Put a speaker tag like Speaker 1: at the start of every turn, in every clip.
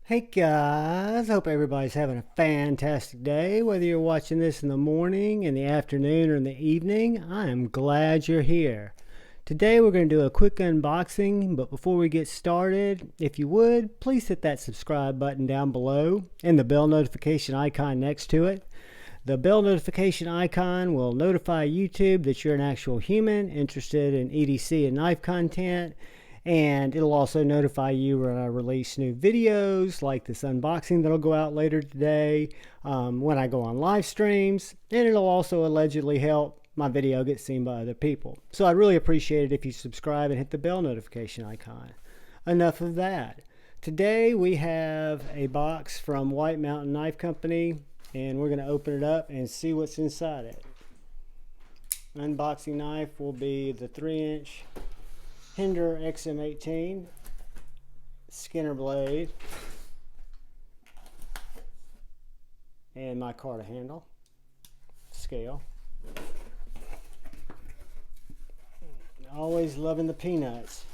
Speaker 1: Hey guys, hope everybody's having a fantastic day. Whether you're watching this in the morning, in the afternoon, or in the evening, I am glad you're here. Today we're going to do a quick unboxing, but before we get started, if you would, please hit that subscribe button down below and the bell notification icon next to it. The bell notification icon will notify YouTube that you're an actual human interested in EDC and knife content. And it'll also notify you when I release new videos like this unboxing that'll go out later today, when I go on live streams, and it'll also allegedly help my video get seen by other people. So I'd really appreciate it if you subscribe and hit the bell notification icon. Enough of that. Today we have a box from White Mountain Knife Company, and we're going to open it up and see what's inside it. Unboxing knife will be the 3-inch Hinder XM18 Skinner blade and Micarta handle, scale. Always loving the peanuts.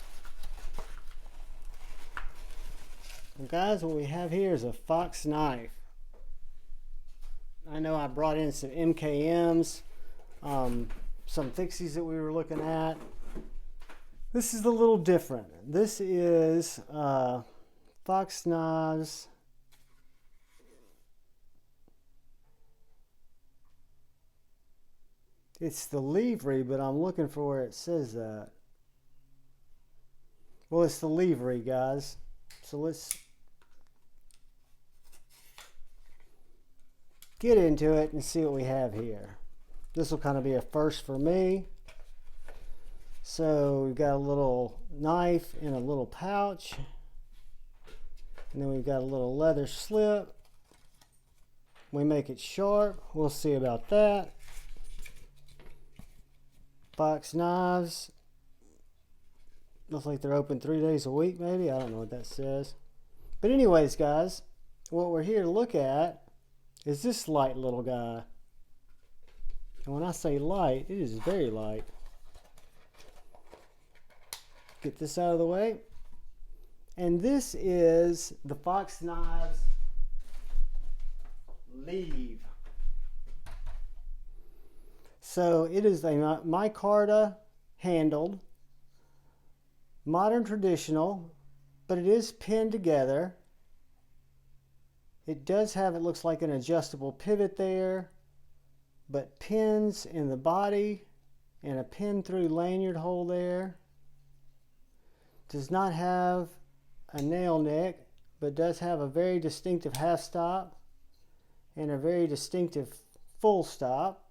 Speaker 1: Well, guys, what we have here is a Fox knife. I know I brought in some MKMs, some Fixies that we were looking at. This is a little different. This is Fox knives. It's the LIVRI, but I'm looking for where it says that. Well, it's the LIVRI, guys. So let's get into it and see what we have here. This will kind of be a first for me. So we've got a little knife in a little pouch, and then we've got a little leather slip. We make it sharp. We'll see about that. Fox knives. Looks like they're open 3 days a week, maybe. I don't know what that says. But anyways, guys, what we're here to look at is this light little guy. And when I say light, it is very light. Get this out of the way. And this is the Fox Knives Leave. So it is a micarta handled, modern traditional, but it is pinned together. It does have, it looks like an adjustable pivot there, but pins in the body and a pin through lanyard hole there. Does not have a nail neck, but does have a very distinctive half stop and a very distinctive full stop.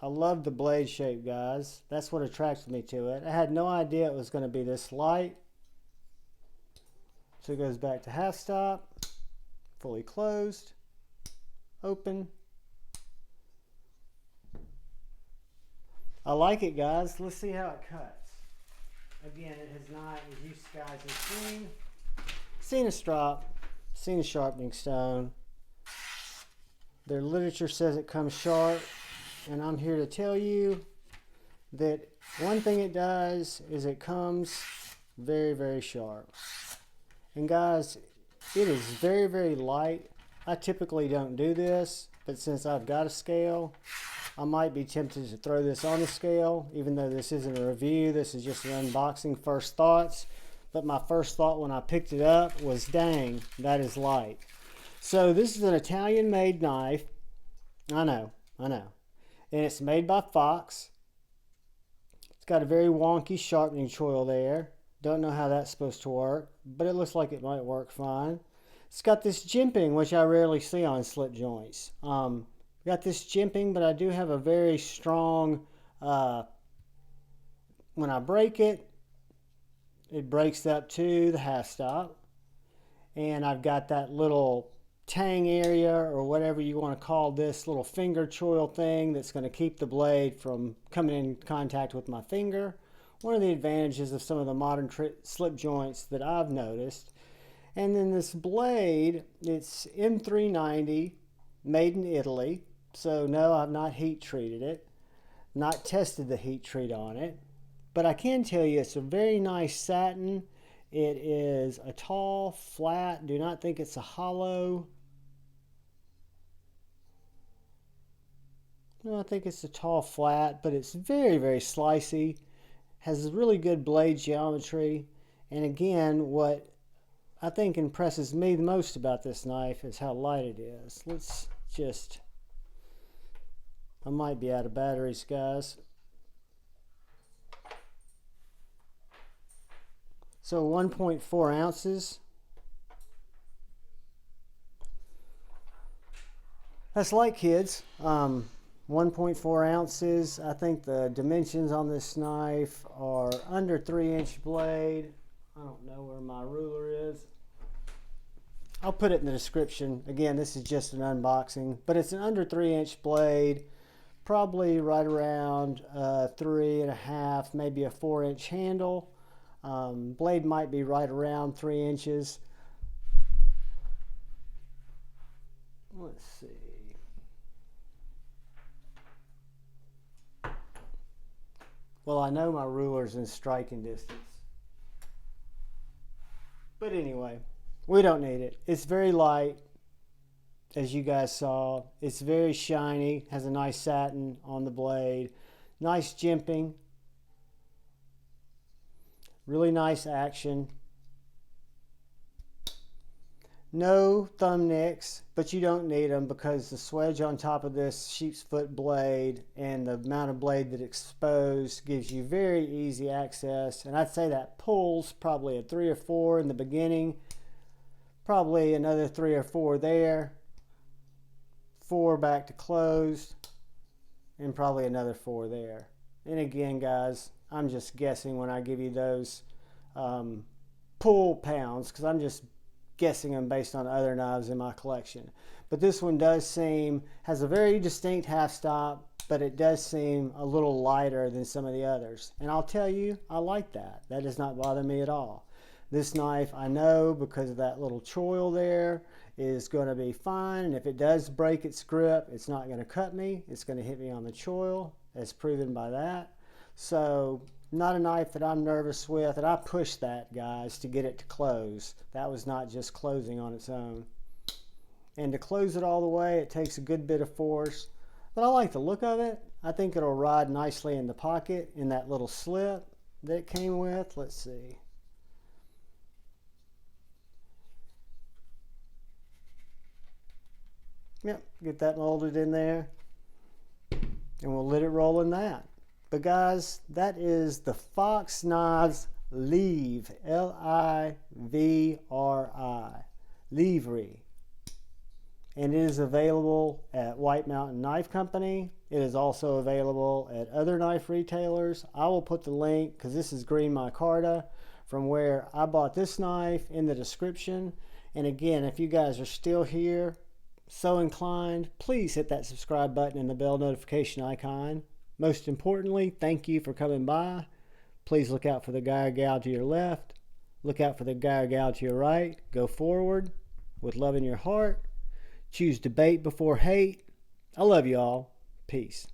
Speaker 1: I love the blade shape, guys. That's what attracted me to it. I had no idea it was going to be this light. So it goes back to half stop, fully closed, open. I like it, guys. Let's see how it cuts. Again, it has not, as you guys have seen a strop, seen a sharpening stone. Their literature says it comes sharp, and I'm here to tell you that one thing it does is it comes very, very sharp. And guys, it is very, very light. I typically don't do this, but since I've got a scale, I might be tempted to throw this on the scale, even though this isn't a review. This is just an unboxing, first thoughts. But my first thought when I picked it up was, dang, that is light. So this is an Italian-made knife. I know. And it's made by Fox. It's got a very wonky sharpening choil there. Don't know how that's supposed to work, but it looks like it might work fine. It's got this jimping, which I rarely see on slip joints. Got this jimping, but I do have a very strong, when I break it, it breaks up to the half stop. And I've got that little tang area, or whatever you want to call this little finger choil thing that's going to keep the blade from coming in contact with my finger. One of the advantages of some of the modern slip joints that I've noticed. And then this blade, it's M390, made in Italy. So no, I've not heat treated it, not tested the heat treat on it, but I can tell you it's a very nice satin It is a tall, flat. Do not think it's a hollow. No, I think it's a tall, flat, but it's very, very slicey. Has really good blade geometry. And again, what I think impresses me the most about this knife is how light it is. Let's just... I might be out of batteries, guys. So 1.4 ounces. That's light, kids. 1.4 ounces. I think the dimensions on this knife are under 3-inch blade. I don't know where my ruler is. I'll put it in the description. Again, this is just an unboxing, but it's an under 3-inch blade, probably right around 3.5, maybe a 4-inch handle. Blade might be right around 3 inches. Let's see. Well, I know my ruler's in striking distance. But anyway, we don't need it. It's very light, as you guys saw. It's very shiny, has a nice satin on the blade. Nice jimping. Really nice action. No thumb nicks, but you don't need them because the swedge on top of this sheepsfoot blade and the amount of blade that exposed gives you very easy access. And I'd say that pulls probably a 3 or 4 in the beginning, probably another 3 or 4 there, 4 back to closed, and probably another 4 there. And again, guys, I'm just guessing when I give you those pull pounds because I'm just guessing them based on other knives in my collection. But this one has a very distinct half stop, but it does seem a little lighter than some of the others. And I'll tell you, I like that. That does not bother me at all. This knife, I know because of that little choil there, is going to be fine. And if it does break its grip, it's not going to cut me. It's going to hit me on the choil, as proven by that. So not a knife that I'm nervous with, and I pushed that, guys, to get it to close. That was not just closing on its own. And to close it all the way, it takes a good bit of force, but I like the look of it. I think it'll ride nicely in the pocket in that little slip that it came with. Let's see. Yep, get that molded in there, and we'll let it roll in that. But guys, that is the Fox Knives LIVRI, L-I-V-R-I, LIVRI. And it is available at White Mountain Knife Company. It is also available at other knife retailers. I will put the link, because this is green micarta, from where I bought this knife in the description. And again, if you guys are still here, so inclined, please hit that subscribe button and the bell notification icon. Most importantly, thank you for coming by. Please look out for the guy or gal to your left. Look out for the guy or gal to your right. Go forward with love in your heart. Choose debate before hate. I love you all. Peace.